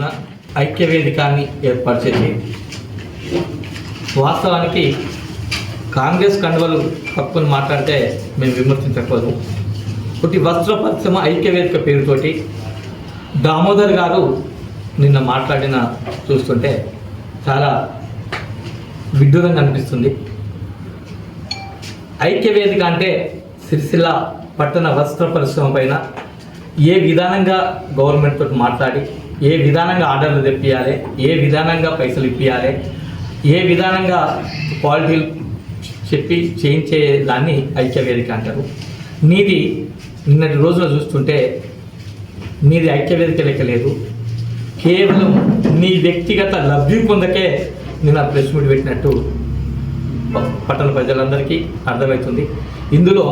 రోజున ఐక్యవేదికాన్ని ఏర్పాటు చేసి వాస్తవానికి కాంగ్రెస్ కండువలు కప్పుని మాట్లాడితే మేము విమర్శించకూడదు. ఒకటి వస్త్ర పరిశ్రమ ఐక్యవేదిక పేరుతోటి దామోదర్ గారు నిన్న మాట్లాడిన చూస్తుంటే చాలా విడ్డూరంగా అనిపిస్తుంది. ఐక్యవేదిక అంటే సిరిసిల్ల పట్టణ వస్త్ర పరిశ్రమ పైన ఏ విధానంగా గవర్నమెంట్ తోటి మాట్లాడి ఏ విధానంగా ఆర్డర్లు తెప్పియాలి, ఏ విధానంగా పైసలు ఇప్పియాలి, ఏ విధానంగా క్వాలిటీలు చెప్పి చేయించే దాన్ని ఐక్యవేదిక అంటారు. నీది నిన్నటి రోజున చూస్తుంటే నీది ఐక్యవేదిక లెక్క లేదు. కేవలం నీ వ్యక్తిగత లబ్ధి పొందకే నిన్న ప్రెస్ మీట్ పెట్టినట్టు పట్టణ ప్రజలందరికీ అర్థమవుతుంది. ఇందులో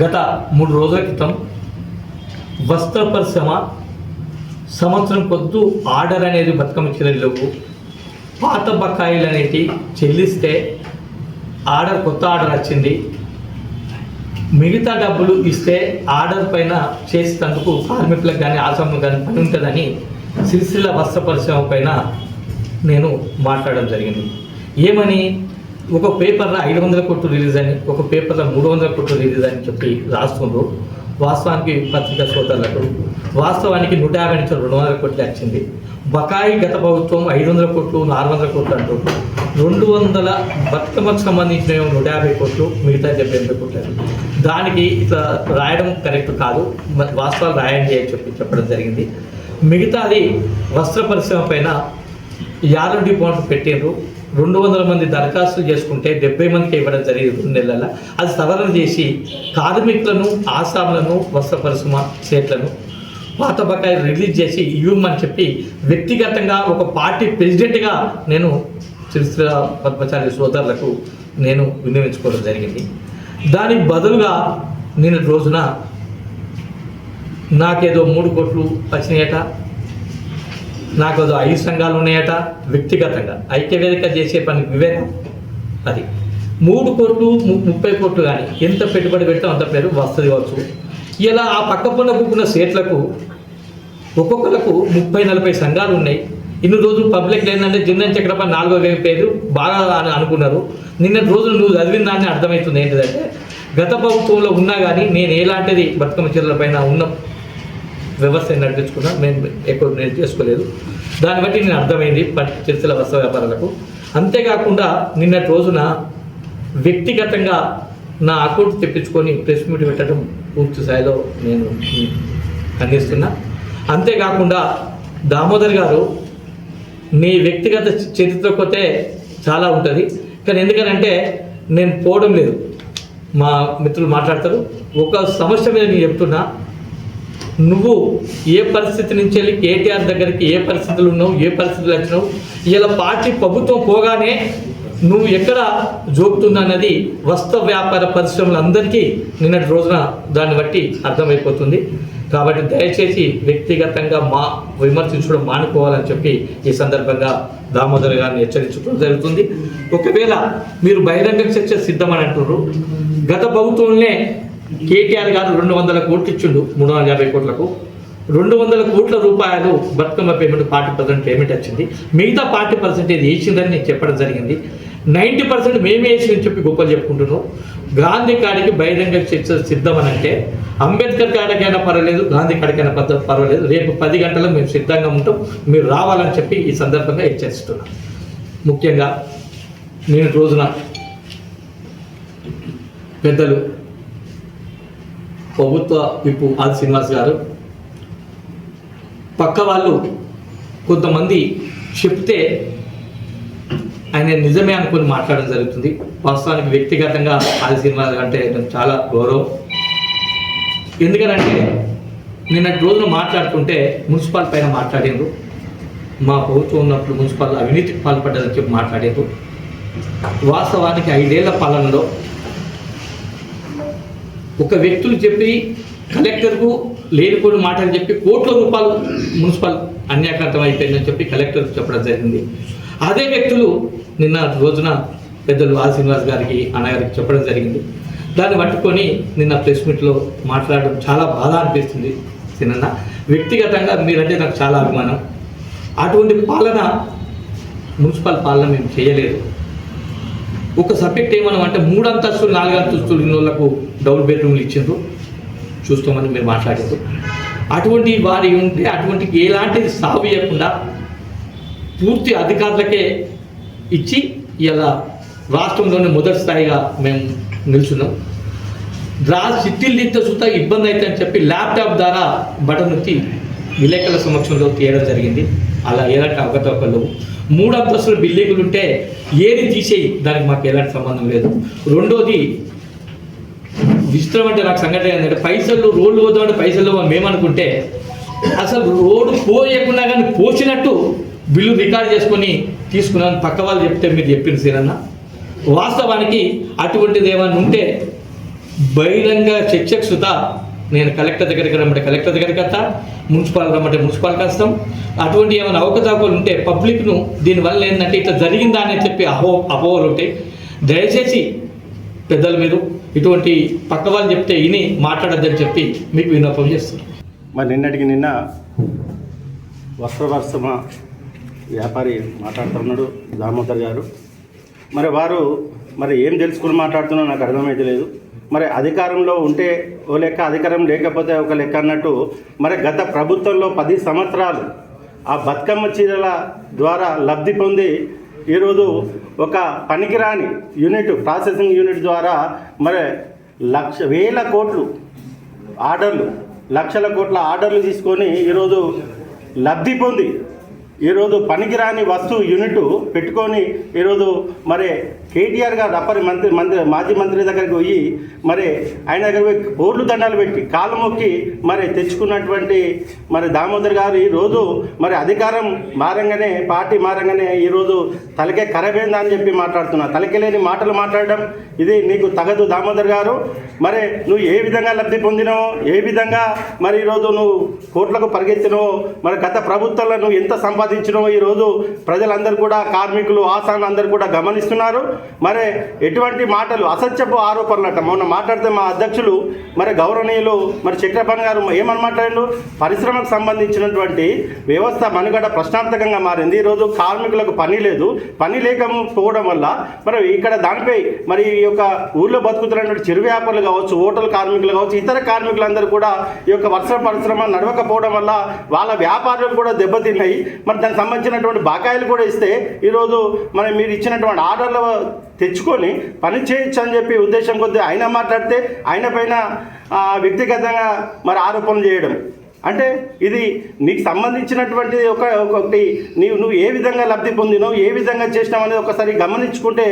గత 3 రోజుల క్రితం వస్త్ర పరిశ్రమ సంవత్సరం పొద్దు ఆర్డర్ అనేది బతుకమ్మ చీరలకు పాత బకాయిలు అనేవి చెల్లిస్తే కొత్త ఆర్డర్ వచ్చింది. మిగతా డబ్బులు ఇస్తే ఆర్డర్ పైన చేసేందుకు కార్మికులకు కానీ ఆసాములకు కానీ పని ఉంటుందని సిరిసిల్ల వస్త్ర పరిశ్రమ పైన నేను మాట్లాడడం జరిగింది. ఏమని ఒక పేపర్లో 500 కోట్లు రిలీజ్ అని, ఒక పేపర్లో 300 కోట్లు రిలీజ్ అని చెప్పి రాస్తుండ్రు. వాస్తవానికి పత్రికా సోదరులకు వాస్తవానికి 150 నుంచి 200 కోట్లు వచ్చింది. బకాయి గత ప్రభుత్వం 500 కోట్లు 400 కోట్లు అంటున్నారు. 200 బతుకమ్మకు సంబంధించిన 150 కోట్లు, మిగతా 78 కోట్లు. దానికి ఇట్లా రాయడం కరెక్ట్ కాదు, వాస్తవాలు రాయండి అని చెప్పడం జరిగింది. మిగతాది వస్త్ర పరిశ్రమ పైన యాదవ్ డిపాజిట్ పెట్టారు. 200 మంది దరఖాస్తులు చేసుకుంటే 70 మందికి ఇవ్వడం జరిగింది 2 నెలల. అది సవరణ చేసి కార్మికులను, ఆసాములను, వస్త్ర పరిశ్రమ స్టేట్లను పాత బకాయిలు రిలీజ్ చేసి ఇవ్వమని చెప్పి వ్యక్తిగతంగా ఒక పార్టీ ప్రెసిడెంట్గా నేను సిరిసిల్ల పద్మచారి సోదరులకు నేను విన్నవించుకోవడం జరిగింది. దానికి బదులుగా నిన్న రోజున నాకేదో 3 కోట్లు వచ్చినాయట, నాకేదో 5 సంఘాలు ఉన్నాయట. వ్యక్తిగతంగా ఐక్యవేదిక చేసే పని వివేకం అది. 3 కోట్లు 30 కోట్లు కానీ ఎంత పెట్టుబడి పెడతాం అంత పేరు వస్తుంది కావచ్చు. ఇలా ఆ పక్క పొన్న కూకున్న సేట్లకు ఒక్కొక్కరికి 30-40 సంఘాలు ఉన్నాయి. ఇన్ని రోజులు పబ్లిక్ ఏంటంటే జిందన్ చక్రప 4,000 పేరు బాగా అనుకున్నారు. నిన్న రోజులు నువ్వు చదివిన దాన్ని అర్థమవుతుంది ఏంటిదంటే గత ప్రభుత్వంలో ఉన్నా కానీ నేను ఎలాంటిది బతుకమ్మ చీరల పైన ఉన్న వ్యవస్థ నడిపించుకున్నా, నేను ఎక్కువ నేను చేసుకోలేదు. దాన్ని బట్టి నేను అర్థమైంది సిరిసిల్ల వస్త్ర వ్యాపారాలకు. అంతేకాకుండా నిన్నటి రోజున వ్యక్తిగతంగా నా అకౌంట్ తెప్పించుకొని ప్రెస్ మీట్ పెట్టడం పూర్తి స్థాయిలో నేను ఖండిస్తున్నా. అంతేకాకుండా దామోదర్ గారు నీ వ్యక్తిగత చరిత్ర పోతే చాలా ఉంటుంది, కానీ ఎందుకనంటే నేను పోవడం లేదు. మా మిత్రులు మాట్లాడతారు. ఒక సమస్య మీద నేను చెప్తున్నా, నువ్వు ఏ పరిస్థితి నుంచి వెళ్ళి కేటీఆర్ దగ్గరికి ఏ పరిస్థితులు ఉన్నావు, ఏ పరిస్థితులు వచ్చినావు, ఇలా పార్టీ ప్రభుత్వం పోగానే నువ్వు ఎక్కడ జోకుతుందన్నది వస్త్ర వ్యాపార పరిశ్రమలందరికీ నిన్నటి రోజున దాన్ని బట్టి అర్థమైపోతుంది. కాబట్టి దయచేసి వ్యక్తిగతంగా విమర్శించడం మానుకోవాలని చెప్పి ఈ సందర్భంగా దామోదర్ గారిని హెచ్చరించడం జరుగుతుంది. ఒకవేళ మీరు బహిరంగ చర్చ సిద్ధమని అంటున్నారు, గత ప్రభుత్వంలో కేటీఆర్ గారు 200 కోట్లు ఇచ్చిండు, 350 కోట్లకు 200 కోట్ల రూపాయలు బతుకమ్మ పేమెంట్ 40% పేమెంట్ వచ్చింది. మిగతా 40% వేసిందని నేను చెప్పడం జరిగింది. 90% మేమే వేసిందని చెప్పి గొప్పలు చెప్పుకుంటున్నాం. గాంధీ కాడికి బహిరంగ చర్చ సిద్ధమనంటే అంబేద్కర్ కాడికైనా పర్వాలేదు, గాంధీ కాడికైనా పర్వాలేదు, రేపు 10 గంటలకు మేము సిద్ధంగా ఉంటాం, మీరు రావాలని చెప్పి ఈ సందర్భంగా హెచ్చరిస్తున్నాం. ముఖ్యంగా నేను రోజున పెద్దలు ప్రభుత్వ విప్పు ఆది శ్రీనివాస్ గారు పక్క వాళ్ళు కొంతమంది చెప్తే ఆయన నిజమే అనుకుని మాట్లాడడం జరుగుతుంది. వాస్తవానికి వ్యక్తిగతంగా ఆది శ్రీనివాస్ అంటే నాకు చాలా గౌరవం. ఎందుకనంటే నిన్నటి రోజున మాట్లాడుతుంటే మున్సిపల్ పైన మాట్లాడారు. మా ప్రభుత్వం ఉన్నప్పుడు మున్సిపల్ అవినీతికి పాల్పడ్డదని చెప్పి మాట్లాడారు. వాస్తవానికి 5 ఏళ్ల పాలనలో ఒక వ్యక్తులు చెప్పి కలెక్టర్కు లేనిపోని మాటలు చెప్పి కోట్ల రూపాయలు మున్సిపల్ అన్యాక్రాంతం అయిపోయిందని చెప్పి కలెక్టర్కు చెప్పడం జరిగింది. అదే వ్యక్తులు నిన్న రోజున పెద్దలు ఆది శ్రీనివాస్ గారికి అన్నగారికి చెప్పడం జరిగింది. దాన్ని పట్టుకొని నిన్న ప్రెస్ మీట్లో మాట్లాడడం చాలా బాధ అనిపిస్తుంది. సినన్న వ్యక్తిగతంగా మీరంటే నాకు చాలా అభిమానం. అటువంటి పాలన మున్సిపల్ పాలన మేము చేయలేదు. ఒక సబ్జెక్ట్ ఏమన్నా అంటే 3 అంతస్తులు 4 అంతస్తులు ఉన్న వాళ్ళకు డబుల్ బెడ్రూమ్లు ఇచ్చిండ్రు, చూస్తామని మీరు మాట్లాడారు. అటువంటి వారి ఉంటే అటువంటి ఎలాంటిది సాగు ఇవ్వకుండా పూర్తి అధికారులకే ఇచ్చి ఇలా రాష్ట్రంలోనే మొదటి స్థాయిగా మేము నిల్చున్నాం. చిట్టీలు తీస్తే సుతా ఇబ్బంది అవుతుందని చెప్పి ల్యాప్టాప్ ద్వారా బటన్ నొక్కి విలేకరుల సమక్షంలో తీయడం జరిగింది. అలా ఎలాంటి అవకతవకలు 3 అంతస్తుల బిల్డింగులు ఉంటే ఏది తీసేయి, దానికి మాకు ఎలాంటి సంబంధం లేదు. రెండోది విచిత్రం అంటే నాకు సంఘటన ఏంటంటే పైసలు రోడ్లు పోతామంటే పైసలు మేమనుకుంటే అసలు రోడ్డు పోయకుండా కానీ పోసినట్టు బిల్లు రికార్డ్ చేసుకొని తీసుకున్నాను. పక్క వాళ్ళు చెప్తే మీరు చెప్పింది సరేనా. వాస్తవానికి అటువంటిది ఏమైనా ఉంటే బహిరంగ చర్చకు సుతా నేను కలెక్టర్ దగ్గరికి రమ్మంటే కలెక్టర్ దగ్గరికి వస్తా, మున్సిపాల్ రమ్మంటే మున్సిపాల్కి వస్తాం. అటువంటి ఏమైనా అవకతవకలు ఉంటే పబ్లిక్ను దీనివల్ల ఏంటంటే ఇట్లా జరిగిందా అని చెప్పి అపోహలు ఉంటాయి. దయచేసి పెద్దలు మీరు ఇటువంటి పక్క వాళ్ళు చెప్తే విని మాట్లాడద్దని చెప్పి మీకు విన్నపం చేస్తున్నాం. మరి నిన్నటికి నిన్న వస్త్రపరిశ్రమ వ్యాపారి మాట్లాడుతున్నాడు దామోదర్ గారు. మరి వారు ఏం తెలుసుకుని మాట్లాడుతున్నారో నాకు అర్థమైతే లేదు. మరి అధికారంలో ఉంటే ఓ లెక్క, అధికారం లేకపోతే ఒక లెక్క అన్నట్టు మరి గత ప్రభుత్వంలో 10 సంవత్సరాలు ఆ బతుకమ్మ చీరల ద్వారా లబ్ధి పొంది ఈరోజు ఒక పనికిరాని యూనిట్, ప్రాసెసింగ్ యూనిట్ ద్వారా మరి వేల కోట్లు ఆర్డర్లు, లక్షల కోట్ల ఆర్డర్లు తీసుకొని ఈరోజు లబ్ధి పొంది ఈరోజు పనికిరాని వస్తువు యూనిట్ పెట్టుకొని ఈరోజు మరి కేటీఆర్ గారు అప్పటి మాజీ మంత్రి దగ్గరికి పోయి మరి ఆయన దగ్గర పోయి బోర్లు దండాలు పెట్టి కాలు మొక్కి మరి తెచ్చుకున్నటువంటి మరి దామోదర్ గారు ఈరోజు మరి అధికారం మారంగానే, పార్టీ మారంగానే ఈరోజు తలకే ఖరాబైందా అని చెప్పి మాట్లాడుతున్నా. తలకే లేని మాటలు మాట్లాడడం ఇది నీకు తగదు దామోదర్ గారు. మరి నువ్వు ఏ విధంగా లబ్ధి పొందినావో, ఏ విధంగా మరి ఈరోజు నువ్వు కోట్లకు పరిగెత్తినావో, మరి గత ప్రభుత్వంలో నువ్వు ఎంత సంపాదించినావో ఈరోజు ప్రజలందరూ కూడా, కార్మికులు, ఆసాములు అందరూ కూడా గమనిస్తున్నారు. మరి ఎటువంటి మాటలు, అసత్యపు ఆరోపణలు అంట. మొన్న మాట్లాడితే మా అధ్యక్షులు మరి గౌరవనీయులు మరి చక్రపాణి గారు ఏమని మాట్లాడిండు, పరిశ్రమకు సంబంధించినటువంటి వ్యవస్థ మనుగడ ప్రశ్నార్థకంగా మారింది. ఈరోజు కార్మికులకు పని లేదు, పని లేకపోవడం వల్ల మరి ఇక్కడ దానిపై మరి ఈ యొక్క ఊళ్ళో బతుకుతున్నటువంటి చిరు వ్యాపారులు కావచ్చు, హోటల్ కార్మికులు కావచ్చు, ఇతర కార్మికులందరూ కూడా ఈ యొక్క పరిశ్రమ నడవకపోవడం వల్ల వాళ్ళ వ్యాపారాలు కూడా దెబ్బతిన్నాయి. మరి దానికి సంబంధించినటువంటి బకాయిలు కూడా ఇస్తే ఈరోజు మరి మీరు ఇచ్చినటువంటి ఆర్డర్లు తెచ్చుకొని పని చేయొచ్చు అని చెప్పి ఉద్దేశం కొద్దీ ఆయన మాట్లాడితే ఆయన పైన వ్యక్తిగతంగా మరి ఆరోపణలు చేయడం అంటే ఇది నీకు సంబంధించినటువంటి ఒకటి నువ్వు ఏ విధంగా లబ్ధి పొందినావు, ఏ విధంగా చేసినావు అనేది ఒకసారి గమనించుకుంటే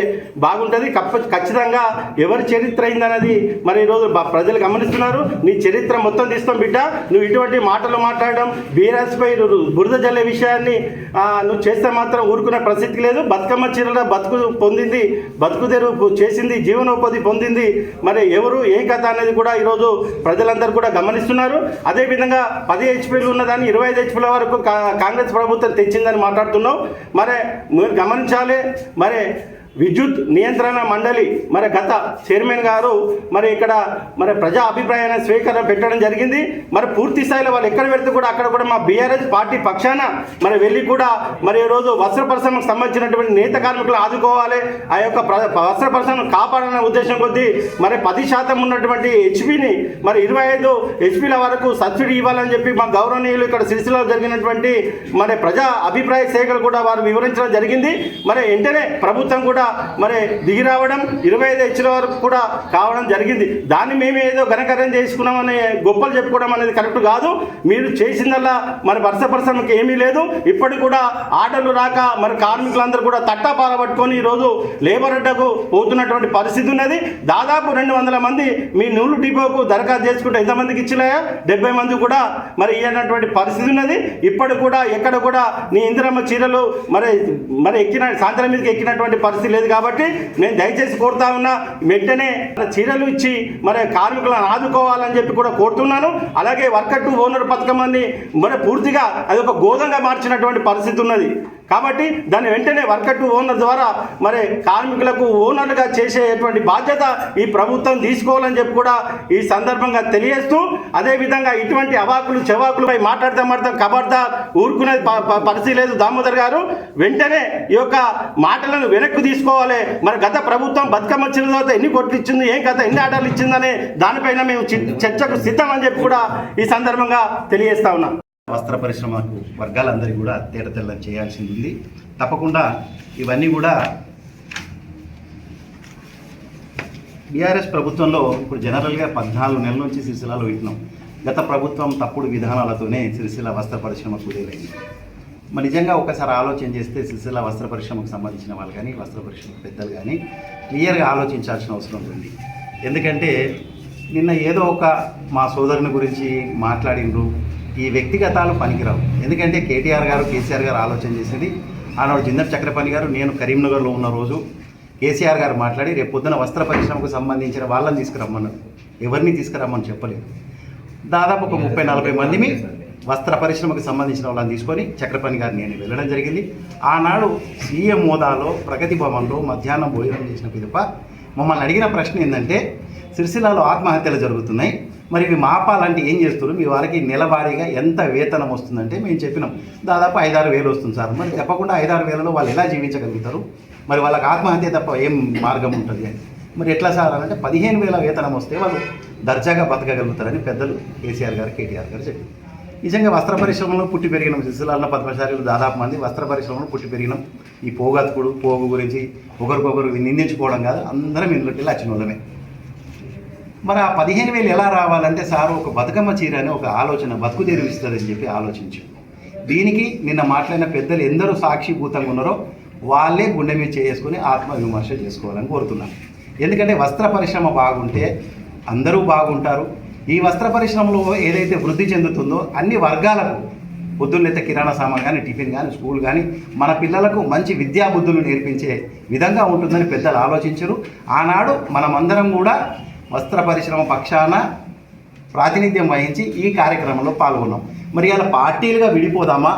బాగుంటుంది. ఖచ్చితంగా ఎవరి చరిత్ర అయిందనేది మరి ఈరోజు ప్రజలు గమనిస్తున్నారు. నీ చరిత్ర మొత్తం తీస్తాం బిడ్డ. నువ్వు ఇటువంటి మాటలు మాట్లాడడం, బీఆర్ఎస్పై బురద జల్లే విషయాన్ని నువ్వు చేస్తే మాత్రం ఊరుకునే పరిస్థితి లేదు. బతుకమ్మ చీరల బతుకు పొందింది, బతుకు తెరువు చేసింది, జీవనోపాధి పొందింది మరి ఎవరు, ఏ కథ అనేది కూడా ఈరోజు ప్రజలందరూ కూడా గమనిస్తున్నారు. అదేవిధంగా 10 హెచ్పీలు ఉన్నదాన్ని 25 హెచ్పీల వరకు కాంగ్రెస్ ప్రభుత్వం తెచ్చిందని మాట్లాడుతున్నావు. మరి మీరు గమనించాలి. మరి విద్యుత్ నియంత్రణ మండలి మరి గత చైర్మన్ గారు మరి ఇక్కడ మరి ప్రజా అభిప్రాయాన్ని స్వీకరణ పెట్టడం జరిగింది. మరి పూర్తి స్థాయిలో వాళ్ళు ఎక్కడ పెడితే కూడా అక్కడ కూడా మా బీఆర్ఎస్ పార్టీ పక్షాన మరి వెళ్ళి కూడా మరి ఈరోజు వస్త్ర పరిశ్రమకు సంబంధించినటువంటి నేత కార్మికులు ఆదుకోవాలి, ఆ యొక్క వస్త్ర పరిశ్రమను కాపాడాలనే ఉద్దేశం కొద్దీ మరి 10% ఉన్నటువంటి హెచ్పీని మరి 25 హెచ్పీల వరకు సబ్సిడీ ఇవ్వాలని చెప్పి మా గౌరవనీయులు ఇక్కడ సిరిసిల్లలో జరిగినటువంటి మరి ప్రజా అభిప్రాయ సేకరణ కూడా వారు వివరించడం జరిగింది. మరి వెంటనే ప్రభుత్వం కూడా మరి దిగి రావడం 25 హెచ్ల వరకు కూడా కావడం జరిగింది. దాన్ని మేము ఏదో ఘనకార్యం చేసుకున్నామని గొప్పలు చెప్పుకోవడం అనేది కరెక్ట్ కాదు. మీరు చేసిందల్లా మరి వరుస పరిశ్రమకి ఏమీ లేదు. ఇప్పటికి కూడా ఆర్డర్లు రాక మరి కార్మికులందరూ కూడా తట్టా పారబట్టుకొని ఈరోజు లేబర్ అడ్డకు పోతున్నటువంటి పరిస్థితి ఉన్నది. దాదాపు 200 మంది మీ నూలు డిపోకు దరఖాస్తు చేసుకుంటే ఎంతమందికి ఇచ్చినాయా? 70 మంది కూడా మరి ఇవ్వనటువంటి పరిస్థితి ఉన్నది. ఇప్పటికి కూడా ఎక్కడ కూడా నీ ఇందిరమ్మ చీరలు మరి సాయంత్రం మీదకి ఎక్కినటువంటి పరిస్థితి లేదు. కాబట్టి నేను దయచేసి కోరుతా ఉన్నా, వెంటనే చీరలు ఇచ్చి మరి కార్మికులను ఆదుకోవాలని చెప్పి కూడా కోరుతున్నాను. అలాగే వర్కర్ టు ఓనర్ పథకం అని మరి పూర్తిగా అది ఒక గోదంగా మార్చినటువంటి పరిస్థితి ఉన్నది. కాబట్టి దాన్ని వెంటనే వర్కర్ టు ఓనర్ ద్వారా మరి కార్మికులకు ఓనర్గా చేసేటువంటి బాధ్యత ఈ ప్రభుత్వం తీసుకోవాలని చెప్పి కూడా ఈ సందర్భంగా తెలియజేస్తూ, అదేవిధంగా ఇటువంటి అవాకులు చెవాకులపై మాట్లాడతాం ఖబర్దార్ ఊరుకునే పరిస్థితి లేదు. దామోదర్ గారు వెంటనే ఈ యొక్క మాటలను వెనక్కి తీసుకోవాలి. మరి గత ప్రభుత్వం బతుకమ్మ వచ్చిన తర్వాత ఎన్ని కోట్లు ఇచ్చింది, ఏం కథ, ఎన్ని ఆర్డర్లు ఇచ్చిందనే దానిపైన మేము చర్చకు సిద్ధం అని చెప్పి కూడా ఈ సందర్భంగా తెలియజేస్తా ఉన్నాం. వస్త్ర పరిశ్రమకు వర్గాలందరికీ కూడా తేటతెల్లం చేయాల్సింది ఉంది. తప్పకుండా ఇవన్నీ కూడా బీఆర్ఎస్ ప్రభుత్వంలో ఇప్పుడు జనరల్గా 14 నెలల నుంచి సిరిసిల్లలో వింటున్నాం. గత ప్రభుత్వం తప్పుడు విధానాలతోనే సిరిసిల్ల వస్త్ర పరిశ్రమ కుదేలైంది. మరి నిజంగా ఒకసారి ఆలోచన చేస్తే సిరిసిల్ల వస్త్ర పరిశ్రమకు సంబంధించిన వాళ్ళు కానీ వస్త్ర పరిశ్రమ పెద్దలు కానీ క్లియర్గా ఆలోచించాల్సిన అవసరం ఉంది. ఎందుకంటే నిన్న ఏదో ఒక మా సోదరుని గురించి మాట్లాడిండ్రు. ఈ వ్యక్తిగతాలు పనికిరావు. ఎందుకంటే కేటీఆర్ గారు కేసీఆర్ గారు ఆలోచన చేసేది, ఆనాడు జిందర్ చక్రపాణి గారు నేను కరీంనగర్లో ఉన్న రోజు కేసీఆర్ గారు మాట్లాడి రేపు పొద్దున వస్త్ర పరిశ్రమకు సంబంధించిన వాళ్ళని తీసుకురమ్మన్నారు. ఎవరిని తీసుకురమ్మని చెప్పలేదు. దాదాపు ఒక 30-40 మందిని వస్త్ర పరిశ్రమకు సంబంధించిన వాళ్ళని తీసుకొని చక్రపాణి గారు నేను వెళ్ళడం జరిగింది. ఆనాడు సీఎం హోదాలో ప్రగతి భవన్లో మధ్యాహ్నం భోజనం చేసిన పిదప మమ్మల్ని అడిగిన ప్రశ్న ఏంటంటే, సిరిసిల్లలో ఆత్మహత్యలు జరుగుతున్నాయి, మరి ఇవి మాపాలంటే ఏం చేస్తున్నారు, మీ వారికి నెలవారీగా ఎంత వేతనం వస్తుందంటే మేము చెప్పినాం దాదాపు 5-6 వేలు వస్తుంది సార్. మరి తప్పకుండా 5-6 వేలలో వాళ్ళు ఎలా జీవించగలుగుతారు, మరి వాళ్ళకి ఆత్మహత్య తప్ప ఏం మార్గం ఉంటుంది అని. మరి ఎట్లా సార్ అంటే 15,000 వేతనం వస్తే వాళ్ళు దర్జాగా బతకగలుగుతారని పెద్దలు కేసీఆర్ గారు కేటీఆర్ గారు చెప్పారు. నిజంగా వస్త్ర పరిశ్రమలో పుట్టి పెరిగినాం. సిరిసిల్లలో పద్మశాలీలు దాదాపు మంది వస్త్ర పరిశ్రమలో పుట్టి పెరిగినాం. ఈ పోగతుకుడు పోగు గురించి ఒకరికొకరు నిందించుకోవడం కాదు, అందరం ఇందులోకి వెళ్ళి వచ్చిన వాళ్ళమే. మరి ఆ 15,000 ఎలా రావాలంటే సార్ ఒక బతుకమ్మ చీర అని ఒక ఆలోచన బతుకు తెరువు ఇస్తుందని చెప్పి ఆలోచించు. దీనికి నిన్న మాట్లాడిన పెద్దలు ఎందరూ సాక్షిభూతంగా ఉన్నారో వాళ్ళే గుండె మీద చేసుకొని ఆత్మవిమర్శ చేసుకోవాలని కోరుతున్నాను. ఎందుకంటే వస్త్ర పరిశ్రమ బాగుంటే అందరూ బాగుంటారు. ఈ వస్త్ర పరిశ్రమలో ఏదైతే వృద్ధి చెందుతుందో అన్ని వర్గాలకు పొద్దున్నైతే కిరాణా సామాన్ కానీ టిఫిన్ కానీ స్కూల్ కానీ మన పిల్లలకు మంచి విద్యా బుద్ధులు నేర్పించే విధంగా ఉంటుందని పెద్దలు ఆలోచించరు. ఆనాడు మనమందరం కూడా వస్త్ర పరిశ్రమ పక్షాన ప్రాతినిధ్యం వహించి ఈ కార్యక్రమంలో పాల్గొన్నాం. మరి అలా పార్టీలుగా విడిపోదామా,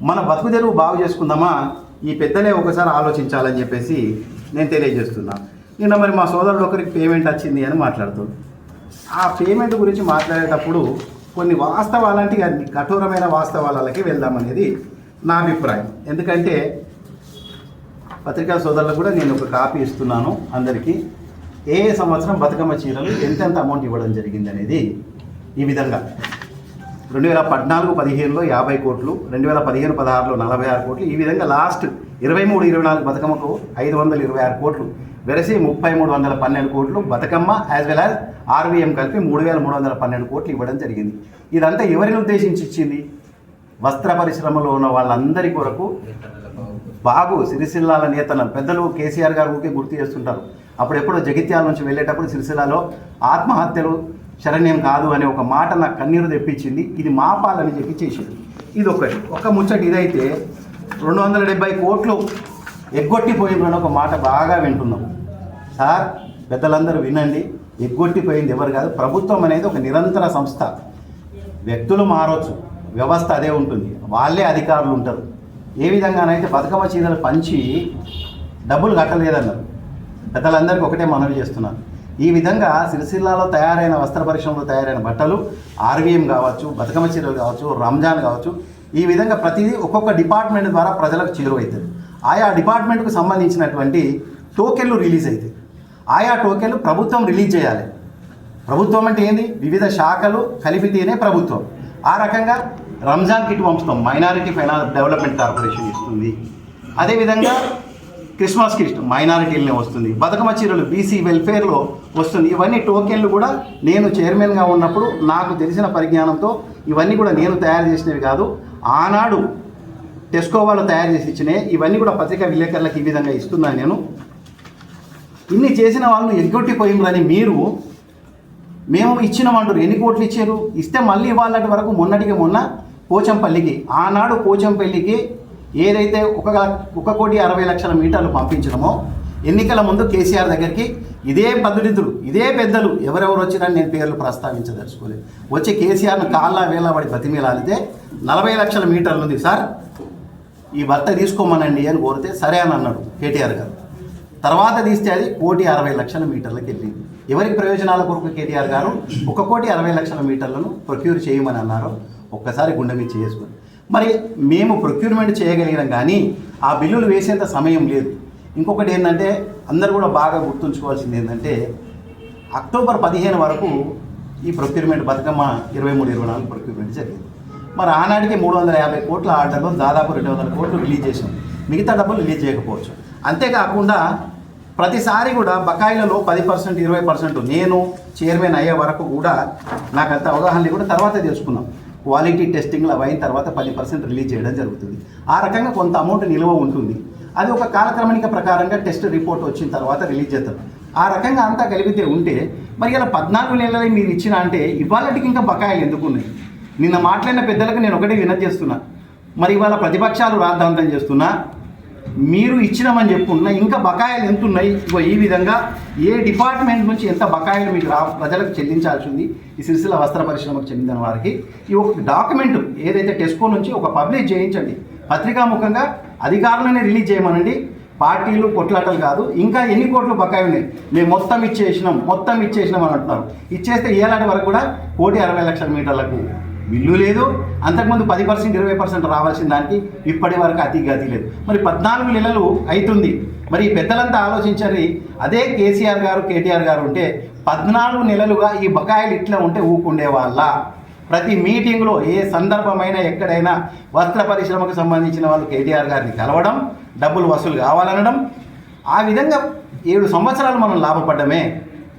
మన బతుకు తెరువు బాగు చేసుకుందామా, ఈ పెద్దలే ఒకసారి ఆలోచించాలని చెప్పేసి నేను తెలియజేస్తున్నా. నిన్న మరి మా సోదరుడు ఒకరికి పేమెంట్ వచ్చింది అని మాట్లాడుతుంది. ఆ పేమెంట్ గురించి మాట్లాడేటప్పుడు కొన్ని వాస్తవాలంటే కఠోరమైన వాస్తవాలకి వెళ్దామనేది నా అభిప్రాయం. ఎందుకంటే పత్రికా సోదరులకు కూడా నేను ఒక కాపీ ఇస్తున్నాను అందరికీ. ఏ సంవత్సరం బతుకమ్మ చీరలు ఎంతెంత అమౌంట్ ఇవ్వడం జరిగింది అనేది ఈ విధంగా 2014-15లో 50 కోట్లు, 2015-16లో 46 కోట్లు, ఈ విధంగా లాస్ట్ 23-24 బతుకమ్మకు 526 కోట్లు, వెరసి 3312 కోట్లు Bathukamma as well as RVM కలిపి 3312 కోట్లు ఇవ్వడం జరిగింది. ఇదంతా ఎవరిని ఉద్దేశించి ఇచ్చింది? వస్త్ర పరిశ్రమలో ఉన్న వాళ్ళందరి కొరకు బాగు సిరిసిల్లాల నేతలు పెద్దలు కేసీఆర్ గారు ఊకే గుర్తు చేస్తుంటారు. అప్పుడెప్పుడో జగిత్యాల నుంచి వెళ్ళేటప్పుడు సిరిసిల్లలో ఆత్మహత్యలు శరణ్యం కాదు అనే ఒక మాట నాకు కన్నీరు తెప్పించింది. ఇది మాపాలని చెప్పి చేసింది. ఇది ఒక ముచ్చట. ఇదైతే 270 కోట్లు ఎగ్గొట్టిపోయిందని ఒక మాట బాగా వింటున్నాం. సార్ పెద్దలందరూ వినండి, ఎగ్గొట్టిపోయింది ఎవరు కాదు, ప్రభుత్వం అనేది ఒక నిరంతర సంస్థ. వ్యక్తులు మారవచ్చు, వ్యవస్థ అదే ఉంటుంది, వాళ్ళే అధికారులు ఉంటారు. ఏ విధంగానైతే బతుకమ్మ చీరలు పంచి డబ్బులు కట్టలేదన్నారు. పెద్దలందరికీ ఒకటే మనవి చేస్తున్నాను. ఈ విధంగా సిరిసిల్లాలో తయారైన వస్త్ర పరిశ్రమలో తయారైన బట్టలు ఆర్వీఎం కావచ్చు, బతుకమ్మ చీరలు కావచ్చు, రంజాన్ కావచ్చు, ఈ విధంగా ప్రతిదీ ఒక్కొక్క డిపార్ట్మెంట్ ద్వారా ప్రజలకు చేరువవుతుంది. ఆయా డిపార్ట్మెంట్కు సంబంధించినటువంటి టోకెన్లు రిలీజ్ అవుతాయి. ఆయా టోకెన్లు ప్రభుత్వం రిలీజ్ చేయాలి. ప్రభుత్వం అంటే ఏంది? వివిధ శాఖలు కలిపితేనే ప్రభుత్వం. ఆ రకంగా రంజాన్ కిట్ పంపుతాం, మైనారిటీ ఫైనాన్స్ డెవలప్మెంట్ కార్పొరేషన్ ఇస్తుంది. అదేవిధంగా క్రిస్మస్ కిట్ మైనారిటీలనే వస్తుంది. బతుకమ్మ చీరలు బీసీ వెల్ఫేర్లో వస్తుంది. ఇవన్నీ టోకెన్లు కూడా నేను చైర్మన్గా ఉన్నప్పుడు నాకు తెలిసిన పరిజ్ఞానంతో ఇవన్నీ కూడా నేను తయారు చేసినవి కాదు, ఆనాడు టెస్కో వాళ్ళు తయారు చేసి ఇచ్చినాయి. ఇవన్నీ కూడా పత్రికా విలేకరులకు ఈ విధంగా ఇస్తున్నాను నేను. ఇన్ని చేసిన వాళ్ళను ఎగ్గొట్టిపోయిందని మేము ఇచ్చినామంటారు. ఎన్ని కోట్లు ఇచ్చారు? ఇస్తే మళ్ళీ ఇవాళటి వరకు మొన్నటికి మొన్న పోచంపల్లికి, ఆనాడు పోచంపల్లికి ఏదైతే 1,60,00,000 మీటర్లు పంపించడమో ఎన్నికల ముందు కేసీఆర్ దగ్గరికి ఇదే పద్ధతులు ఇదే పెద్దలు ఎవరెవరు వచ్చినా నేను పేర్లు ప్రస్తావించదలుచుకోలేదు. వచ్చి కేసీఆర్ను కాళ్ళ వేళ పడి బతిమీలాలితే 40 లక్షల మీటర్లు ఉంది సార్, ఈ భర్త తీసుకోమనండి అని కోరితే సరే అని అన్నాడు కేటీఆర్ గారు. తర్వాత తీస్తే అది 1,60,00,000 మీటర్లకు వెళ్ళింది. ఎవరికి ప్రయోజనాల కొరకు కేటీఆర్ గారు 1,60,00,000 మీటర్లను ప్రొక్యూర్ చేయమని అన్నారు. ఒక్కసారి గుండె మీద చేసుకొని మరి మేము ప్రొక్యూర్మెంట్ చేయగలిగినాం, కానీ ఆ బిల్లులు వేసేంత సమయం లేదు. ఇంకొకటి ఏంటంటే అందరూ కూడా బాగా గుర్తుంచుకోవాల్సింది ఏంటంటే అక్టోబర్ 15 వరకు ఈ ప్రొక్యూర్మెంట్ బతుకమ్మ 23-24 ప్రొక్యూర్మెంట్ జరిగింది. మరి ఆనాటికి 350 కోట్ల ఆర్డర్లో దాదాపు 200 కోట్లు రిలీజ్ చేసాం. మిగతా డబ్బులు రిలీజ్ చేయకపోవచ్చు. అంతేకాకుండా ప్రతిసారి కూడా బకాయిలలో 10%, 20% నేను చైర్మన్ అయ్యే వరకు కూడా నాకు అంత అవగాహన కూడా తర్వాత తెలుసుకున్నాం. క్వాలిటీ టెస్టింగ్లు అవి అయిన తర్వాత 10% రిలీజ్ చేయడం జరుగుతుంది. ఆ రకంగా కొంత అమౌంట్ నిల్వ ఉంటుంది. అది ఒక కాలక్రమణిక ప్రకారంగా టెస్ట్ రిపోర్ట్ వచ్చిన తర్వాత రిలీజ్ చేస్తారు. ఆ రకంగా అంతా కలిపితే ఉంటే మరి ఇలా 14 నెలలు మీరు ఇచ్చిన అంటే ఇవాళకి ఇంకా బకాయిలు ఎందుకు ఉన్నాయి? నిన్న మాట్లాడిన పెద్దలకు నేను ఒకటే వినతి చేస్తున్నా. మరి ఇవాళ ప్రతిపక్షాలు రాద్ధాంతం చేస్తున్నా, మీరు ఇచ్చినామని చెప్పుకున్నా ఇంకా బకాయిలు ఎంత ఉన్నాయి? ఇగో ఈ విధంగా ఏ డిపార్ట్మెంట్ నుంచి ఎంత బకాయిలు మీకు ప్రజలకు చెల్లించాల్సి ఉంది ఈ సిరిసిల్ల వస్త్ర పరిశ్రమకు చెందిన వారికి ఈ ఒక డాక్యుమెంట్ ఏదైతే టెస్కో నుంచి ఒక పబ్లిష్ చేయించండి. పత్రికాముఖంగా అధికారులనే రిలీజ్ చేయమనండి. పార్టీలు కొట్లాటలు కాదు. ఇంకా ఎన్ని కోట్లు బకాయి ఉన్నాయి? మేము మొత్తం ఇచ్చేసినాం అని అంటున్నారు. ఇచ్చేస్తే ఏలాంటి వరకు కూడా 1,60,00,000 మీటర్లకు బిల్లు లేదు. అంతకుముందు 10%, 20% రావాల్సిన దానికి ఇప్పటి వరకు అతి గతి లేదు. మరి 14 నెలలు అవుతుంది. మరి ఈ పెద్దలంతా ఆలోచించారు. అదే కేసీఆర్ గారు, కేటీఆర్ గారు ఉంటే 14 నెలలుగా ఈ బకాయిలు ఇట్లా ఉంటే ఊకుండే వాళ్ళ. ప్రతి మీటింగ్లో ఏ సందర్భమైనా ఎక్కడైనా వస్త్ర పరిశ్రమకు సంబంధించిన వాళ్ళు కేటీఆర్ గారిని కలవడం, డబ్బులు వసూలు కావాలనడం, ఆ విధంగా 7 సంవత్సరాలు మనం లాభపడ్డమే.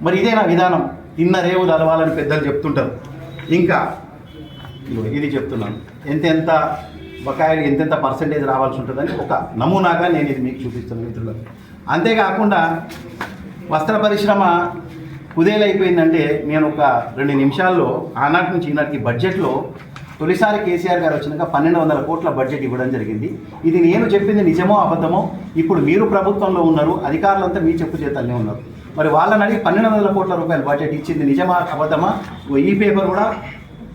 మరి ఇదేనా విధానం? తిన్న రేవు తలవాలని పెద్దలు చెప్తుంటారు. ఇంకా ఇది చెప్తున్నాను, ఎంతెంత బకాయిలు ఎంతెంత పర్సెంటేజ్ రావాల్సి ఉంటుందని ఒక నమూనాగా నేను ఇది మీకు చూపిస్తున్నాను మిత్రులకు. అంతేకాకుండా వస్త్ర పరిశ్రమ కుదేలైపోయిందంటే నేను ఒక 2 నిమిషాల్లో ఆనాటి నుంచి ఈనాటికి బడ్జెట్లో తొలిసారి కేసీఆర్ గారు వచ్చినాక 1,200 కోట్ల బడ్జెట్ ఇవ్వడం జరిగింది. ఇది నేను చెప్పింది నిజమో అబద్ధమో ఇప్పుడు మీరు ప్రభుత్వంలో ఉన్నారు, అధికారులంతా మీ చెప్పు చేతల్నే ఉన్నారు. మరి వాళ్ళని అడిగి 1,200 కోట్ల రూపాయల బడ్జెట్ ఇచ్చింది నిజమా అబద్ధమా? ఈ పేపర్ కూడా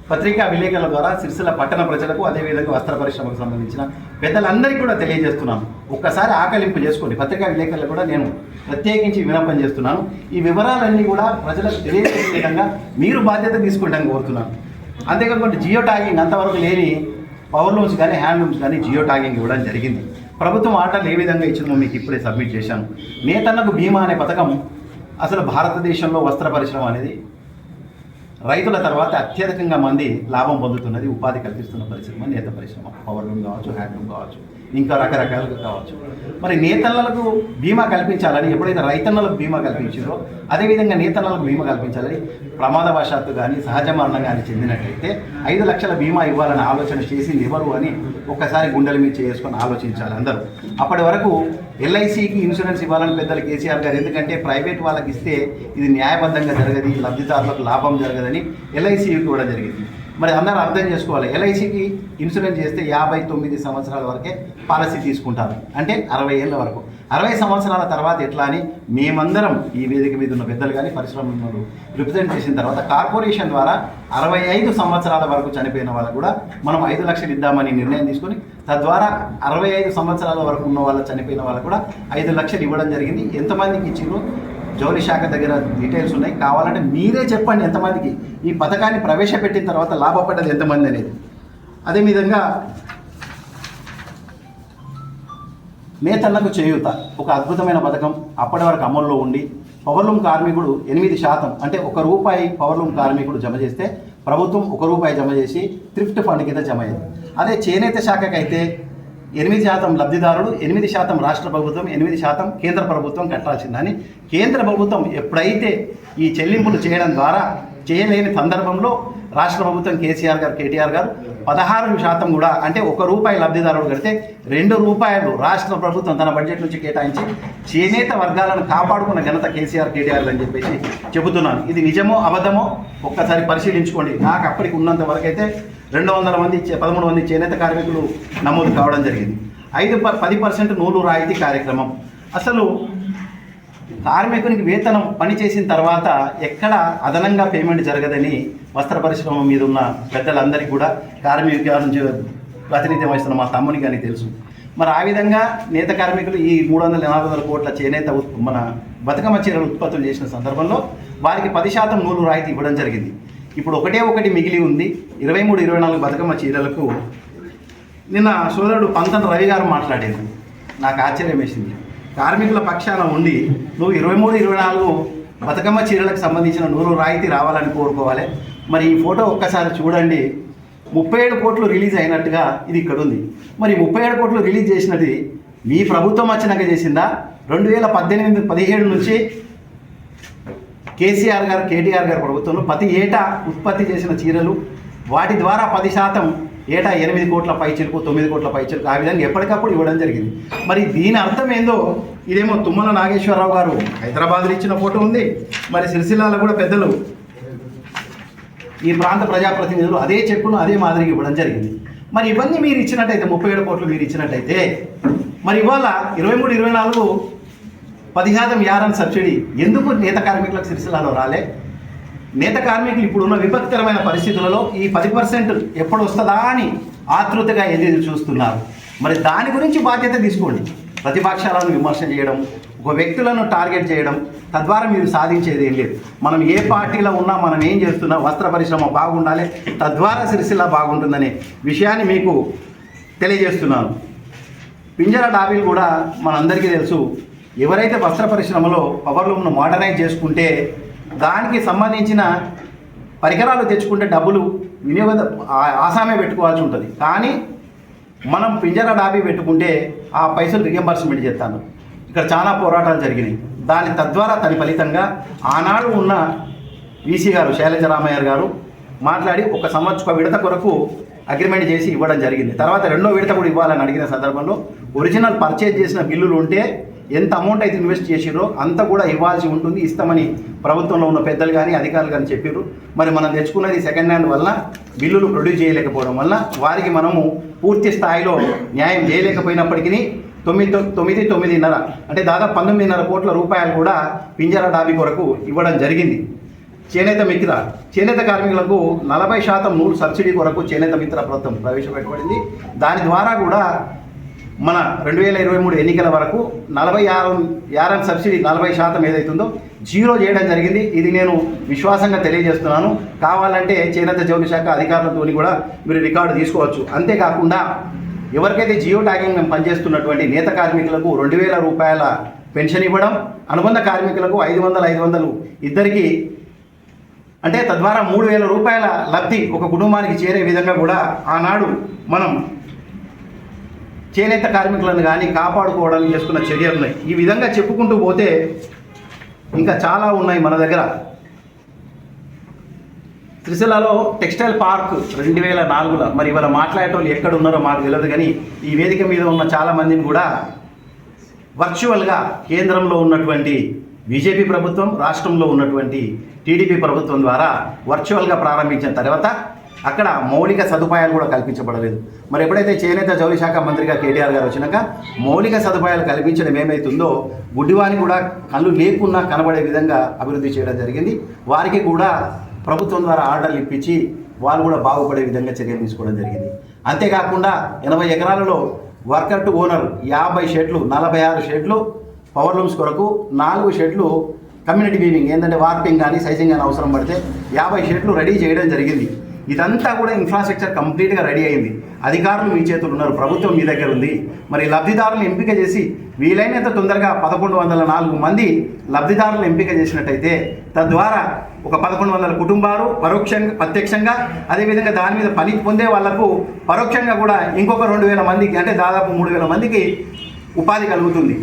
పత్రికా విలేకరుల ద్వారా సిరిసిల్ల పట్టణ ప్రజలకు అదేవిధంగా వస్త్ర పరిశ్రమకు సంబంధించిన పెద్దలందరికీ కూడా తెలియజేస్తున్నాను. ఒక్కసారి ఆకలింపు చేసుకోండి. పత్రికా విలేకరులు కూడా నేను ప్రత్యేకించి విన్నపం చేస్తున్నాను. ఈ వివరాలన్నీ కూడా ప్రజలకు తెలియజేసే విధంగా మీరు బాధ్యత తీసుకుంటాను కోరుతున్నాను. అంతేకాకుండా జియో ట్యాగింగ్ అంతవరకు లేని పవర్ లూమ్స్ కానీ హ్యాండ్లూమ్స్ కానీ జియో ట్యాగింగ్ ఇవ్వడం జరిగింది. ప్రభుత్వం ఆర్డర్లు ఏ విధంగా ఇచ్చిందో మీకు ఇప్పుడే సబ్మిట్ చేశాను. నేతన్నకు బీమా అనే పథకం అసలు భారతదేశంలో వస్త్ర పరిశ్రమ అనేది రైతుల తర్వాత అత్యధికంగా మంది లాభం పొందుతున్నది, ఉపాధి కల్పిస్తున్న పరిశ్రమ నేత పరిశ్రమ. పవర్ లూమ్ కావచ్చు, హ్యాండ్లూమ్ కావచ్చు, ఇంకా రకరకాలుగా కావచ్చు. మరి నేతన్నలకు బీమా కల్పించాలని ఎప్పుడైతే రైతన్నలకు బీమా కల్పించిందో అదేవిధంగా నేతన్నలకు బీమా కల్పించాలని ప్రమాదవశాత్తు కానీ సహజ మరణం కానీ చెందినట్లయితే 5 లక్షల బీమా ఇవ్వాలని ఆలోచన చేసింది ఎవరు అని ఒక్కసారి గుండెల మీద చేసుకొని ఆలోచించాలి అందరూ. అప్పటి వరకు ఎల్ఐసికి ఇన్సూరెన్స్ ఇవ్వాలని పెద్దలు కేసీఆర్ గారు, ఎందుకంటే ప్రైవేట్ వాళ్ళకి ఇస్తే ఇది న్యాయబద్ధంగా జరగదు, లబ్ధిదారులకు లాభం జరగదని ఎల్ఐసికి కూడా జరిగింది. మరి అందరూ అర్థం చేసుకోవాలి, ఎల్ఐసికి ఇన్సూరెన్స్ చేస్తే 59 సంవత్సరాల వరకే పాలసీ తీసుకుంటారు, అంటే 60 ఏళ్ళ వరకు. 60 సంవత్సరాల తర్వాత ఎట్లా అని మేమందరం ఈ వేదిక మీద ఉన్న పెద్దలు కానీ పరిశ్రమలు రిప్రజెంట్ చేసిన తర్వాత కార్పొరేషన్ ద్వారా 65 సంవత్సరాల వరకు చనిపోయిన వాళ్ళకు కూడా మనం 5 లక్షలు ఇద్దామని నిర్ణయం తీసుకొని తద్వారా 65 సంవత్సరాల వరకు ఉన్న వాళ్ళు చనిపోయిన వాళ్ళకు కూడా 5 లక్షలు ఇవ్వడం జరిగింది. ఎంతమందికి ఇచ్చిండ్రు జౌలి శాఖ దగ్గర డీటెయిల్స్ ఉన్నాయి, కావాలంటే మీరే చెప్పండి ఎంతమందికి ఈ పథకాన్ని ప్రవేశపెట్టిన తర్వాత లాభపడ్డది ఎంతమంది అనేది. అదేవిధంగా నేతన్నకు చేయూత ఒక అద్భుతమైన పథకం అప్పటి వరకు అమల్లో ఉండి పవర్లూమ్ కార్మికుడు 8% అంటే ₹1 పవర్లూమ్ కార్మికుడు జమ చేస్తే ప్రభుత్వం ₹1 జమ చేసి థ్రిఫ్ట్ ఫండ్ కింద జమ అయ్యింది. అదే చేనేత శాఖకైతే 8% లబ్ధిదారులు, 8% రాష్ట్ర ప్రభుత్వం, 8% కేంద్ర ప్రభుత్వం కట్టాల్సిందని కేంద్ర ప్రభుత్వం ఎప్పుడైతే ఈ చెల్లింపులు చేయడం ద్వారా చేయలేని సందర్భంలో రాష్ట్ర ప్రభుత్వం కేసీఆర్ గారు, కేటీఆర్ గారు 16% కూడా అంటే ₹1 లబ్ధిదారుడు కడితే ₹2 రాష్ట్ర ప్రభుత్వం తన బడ్జెట్ నుంచి కేటాయించి చేనేత వర్గాలను కాపాడుకున్న ఘనత కేసీఆర్, కేటీఆర్ అని చెప్పేసి చెబుతున్నాను. ఇది నిజమో అబద్ధమో ఒక్కసారి పరిశీలించుకోండి. నాకు అప్పటికి ఉన్నంత వరకు అయితే 200 మంది 13 మంది చేనేత కార్మికులు నమోదు కావడం జరిగింది. 10% నూలు రాయితీ కార్యక్రమం. అసలు కార్మికునికి వేతనం పనిచేసిన తర్వాత ఎక్కడ అదనంగా పేమెంట్ జరగదని వస్త్ర పరిశ్రమ మీద ఉన్న పెద్దలందరికీ కూడా కార్మికుల నుంచి ప్రాతినిధ్యం వహిస్తున్న మా తమ్ముని కానీ తెలుసు. మరి ఆ విధంగా నేత కార్మికులు ఈ 300-400 కోట్ల చేనేత మన బతుకమ్మ చీరలు ఉత్పత్తులు చేసిన సందర్భంలో వారికి 10% నూలు రాయితీ ఇవ్వడం జరిగింది. ఇప్పుడు ఒకటి మిగిలి ఉంది. 23-24 బతుకమ్మ చీరలకు నిన్న సోదరుడు పంతన్ రవి గారు మాట్లాడారు. నాకు ఆశ్చర్యం వేసింది. కార్మికుల పక్షాన ఉండి నువ్వు 23-24 బతుకమ్మ చీరలకు సంబంధించిన నూలు రాయితీ రావాలని కోరుకోవాలి. మరి ఈ ఫోటో ఒక్కసారి చూడండి. 37 కోట్లు రిలీజ్ అయినట్టుగా ఇది ఇక్కడ ఉంది. మరి 37 కోట్లు రిలీజ్ చేసినది మీ ప్రభుత్వం వచ్చినాక చేసిందా? 2018-17 నుంచి కేసీఆర్ గారు కేటీఆర్ గారు ప్రభుత్వంలో ప్రతి ఏటా ఉత్పత్తి చేసిన చీరలు వాటి ద్వారా 10% ఏటా 8 కోట్ల పైచిలుకు 9 కోట్ల పైచిలుకు ఆ విధంగా ఎప్పటికప్పుడు ఇవ్వడం జరిగింది. మరి దీని అర్థం ఏందో ఇదేమో తుమ్మల నాగేశ్వరరావు గారు హైదరాబాద్లో ఇచ్చిన ఫోటో ఉంది. మరి సిరిసిల్లాలో కూడా పెద్దలు ఈ ప్రాంత ప్రజాప్రతినిధులు అదే చెప్పును అదే మాదిరిగా ఇవ్వడం జరిగింది. మరి ఇవన్నీ మీరు ఇచ్చినట్టయితే 37 కోట్లు మీరు ఇచ్చినట్టయితే మరి ఇవాళ 23-24 10% యారన్ సబ్సిడీ ఎందుకు నేత కార్మికులకు సిరిసిల్లాలో రాలే? నేత కార్మికులు ఇప్పుడున్న విపత్కరమైన పరిస్థితులలో ఈ 10% ఎప్పుడు వస్తుందా అని ఆతృతగా ఎదురు చూస్తున్నారు. మరి దాని గురించి బాధ్యత తీసుకోండి. ప్రతిపక్షాలను విమర్శ చేయడం, ఒక వ్యక్తులను టార్గెట్ చేయడం, తద్వారా మీరు సాధించేది ఏం లేదు. మనం ఏ పార్టీలో ఉన్నా మనం ఏం చేస్తున్నా వస్త్ర పరిశ్రమ బాగుండాలి, తద్వారా సిరిసిల్ల బాగుంటుందనే విషయాన్ని మీకు తెలియజేస్తున్నాను. పింజర డాబీలు కూడా మనందరికీ తెలుసు. ఎవరైతే వస్త్ర పరిశ్రమలో పవర్లూమ్ను మోడర్నైజ్ చేసుకుంటే దానికి సంబంధించిన పరికరాలు తెచ్చుకుంటే డబ్బులు వినియోగ ఆసామే పెట్టుకోవాల్సి ఉంటుంది. కానీ మనం పింజర డాబీ పెట్టుకుంటే ఆ పైసలు రియంబర్స్మెంట్ చేస్తాను. ఇక్కడ చాలా పోరాటాలు జరిగినాయి. దాని తద్వారా దాని ఫలితంగా ఆనాడు ఉన్న వీసీ గారు శైలజరామయ్య గారు మాట్లాడి ఒక సంవత్సర విడత కొరకు అగ్రిమెంట్ చేసి ఇవ్వడం జరిగింది. తర్వాత రెండో విడత కూడా ఇవ్వాలని అడిగిన సందర్భంలో ఒరిజినల్ పర్చేజ్ చేసిన బిల్లులు ఉంటే ఎంత అమౌంట్ అయితే ఇన్వెస్ట్ చేసిరో అంత కూడా ఇవ్వాల్సి ఉంటుంది, ఇస్తామని ప్రభుత్వంలో ఉన్న పెద్దలు కానీ అధికారులు కానీ చెప్పారు. మరి మనం తెచ్చుకున్నది సెకండ్ హ్యాండ్ వల్ల బిల్లులు ప్రొడ్యూస్ చేయలేకపోవడం వల్ల వారికి మనము పూర్తి స్థాయిలో న్యాయం చేయలేకపోయినప్పటికీ 9.5 అంటే దాదాపు 19.5 కోట్ల రూపాయలు కూడా పింజర డాబీ కొరకు ఇవ్వడం జరిగింది. చేనేత మిత్ర చేనేత కార్మికులకు 40% నూలు సబ్సిడీ కొరకు చేనేత మిత్ర ప్రభుత్వం ప్రవేశపెట్టబడింది. దాని ద్వారా కూడా మన 2023 ఎన్నికల వరకు 46 సబ్సిడీ 40% ఏదైతుందో జీరో చేయడం జరిగింది. ఇది నేను విశ్వాసంగా తెలియజేస్తున్నాను. కావాలంటే చేనేత జౌళి శాఖ అధికారులతో కూడా మీరు రికార్డు తీసుకోవచ్చు. అంతేకాకుండా ఎవరికైతే జియో ట్యాగింగ్ మేము పనిచేస్తున్నటువంటి నేత కార్మికులకు 2,000 రూపాయల పెన్షన్ ఇవ్వడం, అనుబంధ కార్మికులకు 500 ఇద్దరికి అంటే తద్వారా 3,000 రూపాయల లబ్ధి ఒక కుటుంబానికి చేరే విధంగా కూడా ఆనాడు మనం చేనేత కార్మికులను కానీ కాపాడుకోవడానికి చేసుకున్న చర్యలు ఉన్నాయి. ఈ విధంగా చెప్పుకుంటూ పోతే ఇంకా చాలా ఉన్నాయి మన దగ్గర. సిరిసిల్లలో టెక్స్టైల్ పార్క్ 2004లో మరి ఇవాళ మాట్లాడేటోళ్ళు ఎక్కడ ఉన్నారో మాకు తెలియదు. కానీ ఈ వేదిక మీద ఉన్న చాలామందిని కూడా వర్చువల్గా కేంద్రంలో ఉన్నటువంటి బీజేపీ ప్రభుత్వం, రాష్ట్రంలో ఉన్నటువంటి టీడీపీ ప్రభుత్వం ద్వారా వర్చువల్గా ప్రారంభించిన తర్వాత అక్కడ మౌలిక సదుపాయాలు కూడా కల్పించబడలేదు. మరి ఎప్పుడైతే చేనేత జౌళి శాఖ మంత్రిగా కేటీఆర్ గారు వచ్చినాక మౌలిక సదుపాయాలు కల్పించడం ఏమవుతుందో గుడ్డివాని కూడా కళ్ళు లేకున్నా కనబడే విధంగా అభివృద్ధి చేయడం జరిగింది. వారికి కూడా ప్రభుత్వం ద్వారా ఆర్డర్లు ఇప్పించి వాళ్ళు కూడా బాగుపడే విధంగా చర్యలు తీసుకోవడం జరిగింది. అంతేకాకుండా 80 ఎకరాలలో వర్కర్ టు ఓనర్ 50 షెడ్లు 46 షెడ్లు పవర్లూమ్స్ కొరకు 4 షెడ్లు కమ్యూనిటీ వీవింగ్ ఏంటంటే వార్పింగ్ కానీ సైజింగ్ కానీ అవసరం పడితే 50 షెడ్లు రెడీ చేయడం జరిగింది. ఇదంతా కూడా ఇన్ఫ్రాస్ట్రక్చర్ కంప్లీట్గా రెడీ అయింది. అధికారులు మీ చేతులు ఉన్నారు, ప్రభుత్వం మీ దగ్గర ఉంది. మరి లబ్ధిదారులను ఎంపిక చేసి వీలైనంత తొందరగా 1104 మంది లబ్ధిదారులను ఎంపిక చేసినట్టయితే తద్వారా ఒక 1100 కుటుంబాలు ప్రత్యక్షంగా అదేవిధంగా దాని మీద పని పొందే వాళ్లకు పరోక్షంగా కూడా ఇంకొక 2,000 మందికి అంటే దాదాపు 3,000 మందికి ఉపాధి కలుగుతుంది.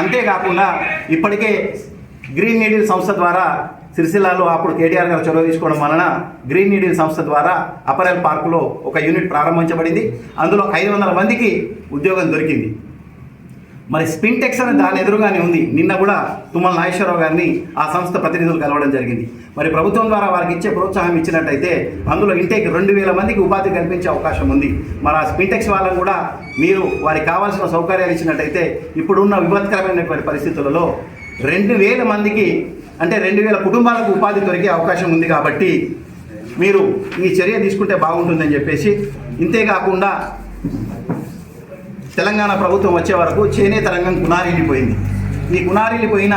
అంతేకాకుండా ఇప్పటికే గ్రీన్ నీడిల్ సంస్థ ద్వారా సిరిసిల్లాలో అప్పుడు కేటీఆర్ గారు చొరవ తీసుకోవడం వలన గ్రీన్ నీడిల్ సంస్థ ద్వారా అపరెల్ పార్కులో ఒక యూనిట్ ప్రారంభించబడింది. అందులో 500 మందికి ఉద్యోగం దొరికింది. మరి స్పిన్టెక్స్ అని దాని ఎదురుగానే ఉంది. నిన్న కూడా తుమ్మల నాగేశ్వరరావు గారిని ఆ సంస్థ ప్రతినిధులు కలవడం జరిగింది. మరి ప్రభుత్వం ద్వారా వారికి ఇచ్చే ప్రోత్సాహం ఇచ్చినట్టయితే అందులో ఇంటేక్ 2,000 మందికి ఉపాధి కల్పించే అవకాశం ఉంది. మరి ఆ స్పిన్టెక్స్ వాళ్ళని కూడా మీరు వారికి కావాల్సిన సౌకర్యాలు ఇచ్చినట్టయితే ఇప్పుడున్న విపత్కరమైనటువంటి పరిస్థితులలో 2,000 మందికి అంటే 2,000 కుటుంబాలకు ఉపాధి దొరికే అవకాశం ఉంది. కాబట్టి మీరు ఈ చర్య తీసుకుంటే బాగుంటుందని చెప్పేసి, ఇంతేకాకుండా తెలంగాణ ప్రభుత్వం వచ్చే వరకు చేనేత రంగం కునారిల్లిపోయింది. ఈ కునారిల్లిపోయిన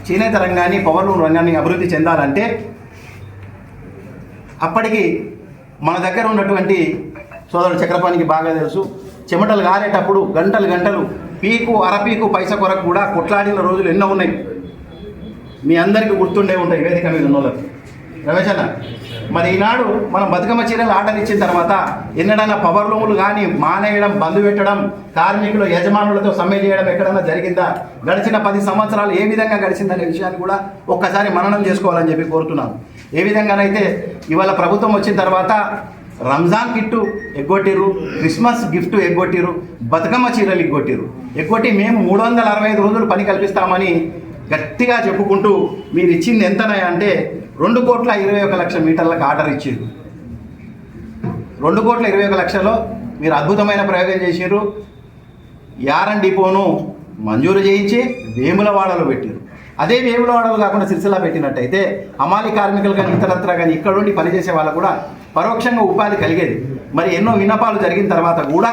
చేనేత రంగాన్ని, పవర్లూమ్ రంగాన్ని అభివృద్ధి చెందాలంటే అప్పటికి మన దగ్గర ఉన్నటువంటి సోదరుడు చక్రపాణికి బాగా తెలుసు, చెమటలు గారేటప్పుడు గంటలు గంటలు పీకు అరపీకు పైస కొరకు కూడా కొట్లాడిన రోజులు ఎన్నో ఉన్నాయి. మీ అందరికీ గుర్తుండే ఉంటాయి వేదిక మీద ఉన్న వాళ్ళకి. రమేష్ అన్న, మరి ఈనాడు మనం బతుకమ్మ చీరలు ఆర్డర్ ఇచ్చిన తర్వాత ఎన్నడన్నా పవర్లూములు కానీ మానేయడం, బంద్ పెట్టడం, కార్మికులు యజమానులతో సమ్మె చేయడం ఎక్కడన్నా జరిగిందా? గడిచిన 10 సంవత్సరాలు ఏ విధంగా గడిచిందనే విషయాన్ని కూడా ఒక్కసారి మననం చేసుకోవాలని చెప్పి కోరుతున్నాను. ఏ విధంగానైతే ఇవాళ ప్రభుత్వం వచ్చిన తర్వాత రంజాన్ కిట్టు ఎగ్గొట్టిరు, క్రిస్మస్ గిఫ్ట్ ఎగ్గొట్టిరు, బతుకమ్మ చీరలు ఎగ్గొట్టి మేము 365 రోజులు పని కల్పిస్తామని గట్టిగా చెప్పుకుంటూ మీరు ఇచ్చింది ఎంతనయా అంటే 2,21,00,000 మీటర్లకు ఆర్డర్ ఇచ్చారు. 2,21,00,000లో మీరు అద్భుతమైన ప్రయోగం చేశారు. యారన్ డిపోను మంజూరు చేయించి వేములవాడలో పెట్టారు. అదే వేములవాడలు కాకుండా సిరిసిల్ల పెట్టినట్టయితే హమాలి కార్మికులు కానీ ఇతరత్రా కానీ ఇక్కడ నుండి పనిచేసే వాళ్ళకు కూడా పరోక్షంగా ఉపాధి కలిగేది. మరి ఎన్నో విన్నపాలు జరిగిన తర్వాత కూడా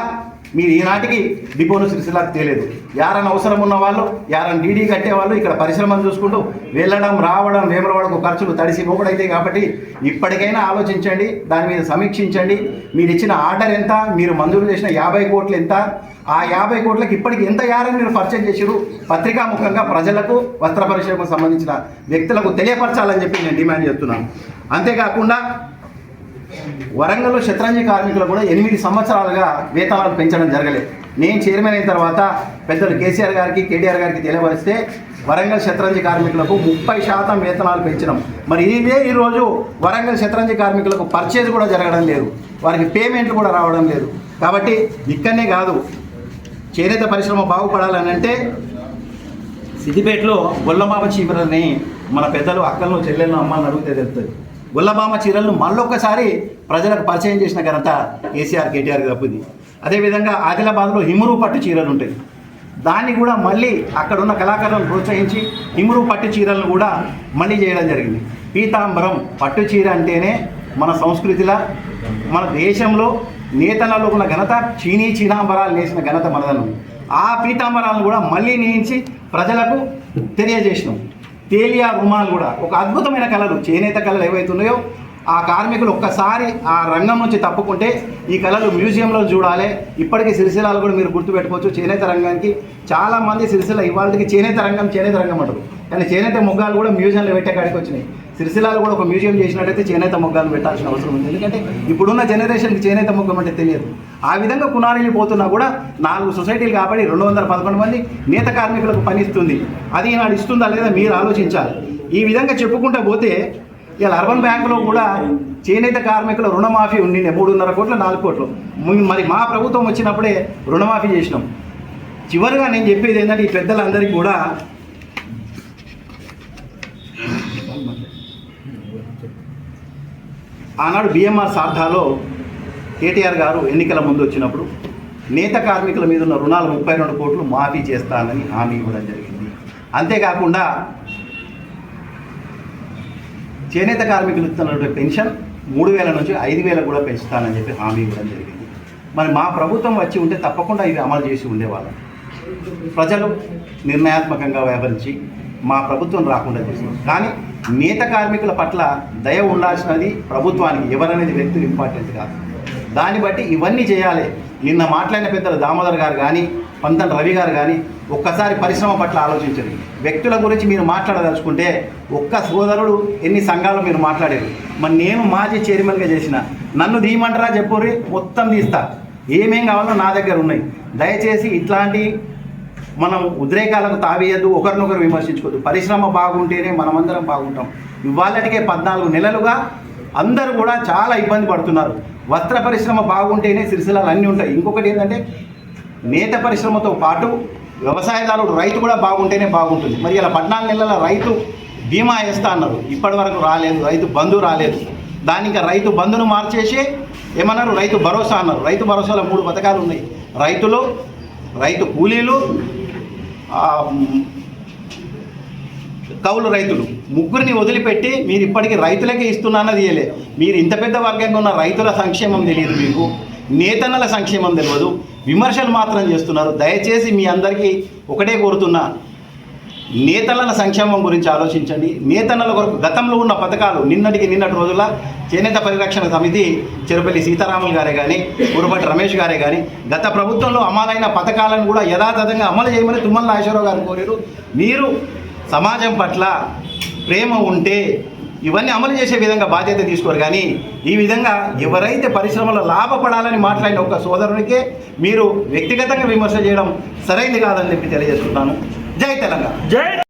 మీరు ఈనాటికి డిపోను సిరిసిల్లకు తేలేదు. యారన్ అవసరం ఉన్న వాళ్ళు, యారన్ డీడీ కట్టేవాళ్ళు ఇక్కడ పరిశ్రమను చూసుకుంటూ వెళ్ళడం రావడం, వేములవాడకు ఖర్చులు తడిసి నోకడైతాయి. కాబట్టి ఇప్పటికైనా ఆలోచించండి, దాని మీద సమీక్షించండి. మీరు ఇచ్చిన ఆర్డర్ ఎంత, మీరు మంజూరు చేసిన 50 కోట్లు ఎంత, ఆ 50 కోట్లకి ఇప్పటికి ఎంత యారన్ మీరు పర్చేజ్ చేసారు పత్రికాముఖంగా ప్రజలకు, వస్త్ర పరిశ్రమకు సంబంధించిన వ్యక్తులకు తెలియపరచాలని చెప్పి నేను డిమాండ్ చేస్తున్నాను. అంతేకాకుండా వరంగల్లో శతరంజి కార్మికులు కూడా 8 సంవత్సరాలుగా వేతనాలు పెంచడం జరగలేదు. నేను చైర్మన్ అయిన తర్వాత పెద్దలు కేసీఆర్ గారికి, కేటీఆర్ గారికి తెలియపరిస్తే వరంగల్ శతరంజి కార్మికులకు 30% వేతనాలు పెంచినాం. మరి ఇదే ఈరోజు వరంగల్ శతరంజి కార్మికులకు పర్చేజ్ కూడా జరగడం లేదు, వారికి పేమెంట్లు కూడా రావడం లేదు. కాబట్టి ఇక్కడనే కాదు, చేనేత పరిశ్రమ బాగుపడాలని అంటే సిద్దిపేటలో గొల్లమామ చీరలని మన పెద్దలు అక్కలను, చెల్లెలను, అమ్మాలను అడిగితే తెలుస్తుంది. గొల్లబామ చీరలను మళ్ళొక్కసారి ప్రజలకు పరిచయం చేసిన ఘనత కేసీఆర్, కేటీఆర్ తప్పుంది. అదేవిధంగా ఆదిలాబాద్లో హిమరు పట్టు చీరలు ఉంటాయి, దాన్ని కూడా మళ్ళీ అక్కడ ఉన్న కళాకారులను ప్రోత్సహించి హిమరు పట్టు చీరలను కూడా మళ్ళీ చేయడం జరిగింది. పీతాంబరం పట్టు చీర అంటేనే మన సంస్కృతిలా, మన దేశంలో నేతలలో ఉన్న ఘనత చీనాంబరాలు నేసిన ఘనత మనదనం. ఆ పీతాంబరాలను కూడా మళ్ళీ నేయించి ప్రజలకు తెలియజేసినాం. తేలియా రుమాలు కూడా ఒక అద్భుతమైన కళలు, చేనేత కళలు ఏవైతే ఉన్నాయో ఆ కార్మికులు ఒక్కసారి ఆ రంగం నుంచి తప్పుకుంటే ఈ కళలు మ్యూజియంలో చూడాలి. ఇప్పటికీ సిరిసిల్లాలు కూడా మీరు గుర్తుపెట్టుకోవచ్చు. చేనేత రంగానికి చాలామంది సిరిసిల్ల ఇవాళకి చేనేత రంగం అంటారు, కానీ చేనేత మొగ్గాలు కూడా మ్యూజియంలో పెట్టే కాడికి వచ్చినాయి. సిరిసిల్లాలు కూడా ఒక మ్యూజియం చేసినట్టయితే చేనేత మొగ్గాలు పెట్టాల్సిన అవసరం ఉంది. ఎందుకంటే ఇప్పుడున్న జనరేషన్కి చేనేత మొగ్గం అంటే తెలియదు. ఆ విధంగా కునారిల్లి పోతున్నా కూడా 4 సొసైటీలు కాబట్టి 211 మంది నేత కార్మికులకు పని ఇస్తుంది. అది ఈనాడు ఇస్తుందా లేదా మీరు ఆలోచించాలి. ఈ విధంగా చెప్పుకుంటూ పోతే ఇలా అర్బన్ బ్యాంకులో కూడా చేనేత కార్మికుల రుణమాఫీ ఉండిండే 3.5 కోట్లు 4 కోట్లు. మరి మా ప్రభుత్వం వచ్చినప్పుడే రుణమాఫీ చేసినాం. చివరిగా నేను చెప్పేది ఏంటంటే ఈ పెద్దలందరికీ కూడా ఆనాడు బిఎంఆర్ సార్థాలో కేటీఆర్ గారు ఎన్నికల ముందు వచ్చినప్పుడు నేత కార్మికుల మీద ఉన్న రుణాలు 32 కోట్లు మాఫీ చేస్తానని హామీ ఇవ్వడం జరిగింది. అంతేకాకుండా చేనేత కార్మికులు ఇస్తున్నటువంటి పెన్షన్ 3,000 నుంచి 5,000 కూడా పెంచుతానని చెప్పి హామీ ఇవ్వడం జరిగింది. మరి మా ప్రభుత్వం వచ్చి ఉంటే తప్పకుండా ఇవి అమలు చేసి ఉండేవాళ్ళం. ప్రజలు నిర్ణయాత్మకంగా వ్యవహరించి మా ప్రభుత్వం రాకుండా చేసినాం. కానీ నేత కార్మికుల పట్ల దయ ఉండాల్సినది ప్రభుత్వానికి, ఎవరనేది వ్యక్తులు ఇంపార్టెంట్ కాదు. దాన్ని బట్టి ఇవన్నీ చేయాలి. నిన్న మాట్లాడిన పెద్దలు దామోదర్ గారు కానీ, పంతన్ రవి గారు కానీ ఒక్కసారి పరిశ్రమ పట్ల ఆలోచించండి. వ్యక్తుల గురించి మీరు మాట్లాడదలుచుకుంటే ఒక్క సోదరుడు ఎన్ని సంఘాలు మీరు మాట్లాడారు. మరి నేను మాజీ చైర్మన్గా చేసిన, నన్ను తీయమంటారా చెప్పుర్రి, మొత్తం తీస్తా. ఏమేం కావాలో నా దగ్గర ఉన్నాయి. దయచేసి ఇట్లాంటి మనం ఉద్రేకాలకు తావేయద్దు, ఒకరినొకరు విమర్శించుకోవద్దు. పరిశ్రమ బాగుంటేనే మనమందరం బాగుంటాం. ఇవాళటికే 14 నెలలుగా అందరూ కూడా చాలా ఇబ్బంది పడుతున్నారు. వస్త్ర పరిశ్రమ బాగుంటేనే సిరిసిల్లాలు అన్నీ ఉంటాయి. ఇంకొకటి ఏంటంటే నేత పరిశ్రమతో పాటు వ్యవసాయదారుడు, రైతు కూడా బాగుంటేనే బాగుంటుంది. మరి ఇలా 14 నెలల రైతు బీమా వేస్తా అన్నారు, ఇప్పటి వరకు రాలేదు. రైతు బంధు రాలేదు. దానికి రైతు బంధును మార్చేసి ఏమన్నారు, రైతు భరోసా అన్నారు. రైతు భరోసాలో 3 పథకాలు ఉన్నాయి. రైతులు, రైతు కూలీలు, కౌలు రైతులు, ముగ్గురిని వదిలిపెట్టి మీరు ఇప్పటికీ రైతులకే ఇస్తున్నానది ఇయ్యలే. మీరు ఇంత పెద్ద వర్గంగా ఉన్న రైతుల సంక్షేమం తెలియదు, మీకు నేతన్నల సంక్షేమం తెలియదు. విమర్శలు మాత్రం చేస్తున్నారు. దయచేసి మీ అందరికీ ఒకటే కోరుతున్నా, నేతల సంక్షేమం గురించి ఆలోచించండి. నేతన్నల కొరకు గతంలో ఉన్న పథకాలు నిన్నటి రోజుల చేనేత పరిరక్షణ సమితి చెరుపల్లి సీతారాములు గారే కానీ, కురుబటి రమేష్ గారే కానీ గత ప్రభుత్వంలో అమలైన పథకాలను కూడా యథాతథంగా అమలు చేయమని తుమ్మల నాగేశ్వరరావు గారు కోరారు. మీరు సమాజం పట్ల ప్రేమ ఉంటే ఇవన్నీ అమలు చేసే విధంగా బాధ్యత తీసుకోరు. కానీ ఈ విధంగా ఎవరైతే పరిశ్రమలో లాభపడాలని మాట్లాడిన ఒక సోదరునికే మీరు వ్యక్తిగతంగా విమర్శ చేయడం సరైనది కాదని చెప్పి తెలియజేస్తున్నాను. జై తెలంగాణ. జై